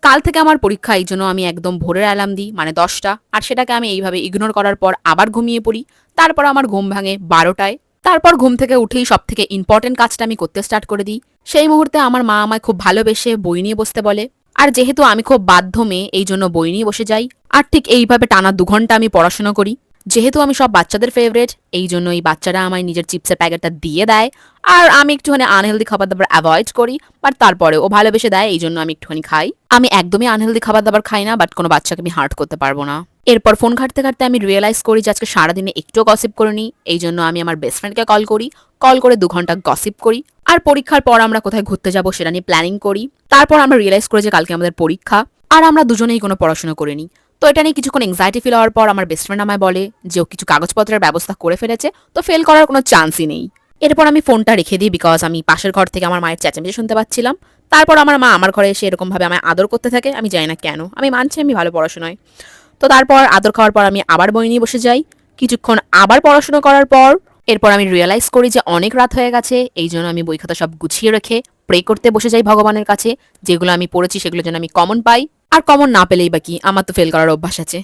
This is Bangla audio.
কাল থেকে আমার পরীক্ষা, এই জন্য আমি একদম ভোরের অ্যালার্ম দিই, মানে 10টা। আর সেটাকে আমি এইভাবে ইগনোর করার পর আবার ঘুমিয়ে পড়ি। তারপর আমার ঘুম ভাঙে 12টায়। তারপর ঘুম থেকে উঠেই সব থেকে ইম্পর্টেন্ট কাজটা আমি করতে স্টার্ট করে দিই। সেই মুহূর্তে আমার মা আমায় খুব ভালোবেসে বই নিয়ে বসতে বলে। আর যেহেতু আমি খুব বাধ্য মেয়ে, এই জন্য বই নিয়ে বসে যাই। আর ঠিক এইভাবে টানা 2 ঘন্টা আমি পড়াশোনা করি। যেহেতু আমি সব বাচ্চাদের ফেভারিট, এই জন্য এই বাচ্চারা আমায় নিজের চিপসের প্যাকেটটা দিয়ে দেয়। আর আমি একটুখানি আনহেলদি খাবার দাবার অ্যাভয়েড করি, বাট তারপরে ও ভালোবেসে দেয়, এই জন্য আমি একটুখানি খাই। আমি একদমই আনহেলদি খাবার দাবার খাই না, বাট কোনো বাচ্চাকে আমি হার্ট করতে পারবো না। এরপর ফোন ঘাটতে ঘাটতে আমি রিয়েলাইজ করি যে আজকে সারাদিনে একটুও গসিপ করিনি। এই জন্য আমি আমার বেস্ট ফ্রেন্ডকে কল করি। কল করে 2 ঘন্টা গসিপ করি। আর পরীক্ষার পর আমরা কোথায় ঘুরতে যাব সেটা নিয়ে প্ল্যানিং করি। তারপর আমরা রিয়েলাইজ করি যে কালকে আমাদের পরীক্ষা। আর আমরা দুজনেই কোনো পড়াশোনা করিনি। তো এটা নিয়ে কিছুক্ষণ এংজাইটি ফিল হওয়ার পর আমার বেস্ট ফ্রেন্ড আমায় বলে যে ও কিছু কাগজপত্রের ব্যবস্থা করে ফেলেছে, তো ফেল করার কোনো চান্সই নেই। এরপর আমি ফোনটা রেখে দিই, বিকজ আমি পাশের ঘর থেকে আমার মায়ের চেঁচামেচি শুনতে পাচ্ছিলাম। তারপর আমার মা আমার ঘরে এসে এরকম ভাবে আমায় আদর করতে থাকে, আমি জানি না কেন। আমি মানছি আমি ভালো পড়াশোনায়। তো তারপর আদর খাওয়ার পর আমি আবার বই নিয়ে বসে যাই। কিছুক্ষণ আবার পড়াশোনা করার পর এরপর আমি রিয়েলাইজ করি যে অনেক রাত হয়ে গেছে, এই জন্য আমি বই খাতা সব গুছিয়ে রেখে প্রে করতে বসে যাই ভগবানের কাছে, যেগুলো আমি পড়েছি সেগুলো যেন আমি কমন পাই। আর কমন না পেলেই বা কি, আমার তো ফেল করার অভ্যাস আছে।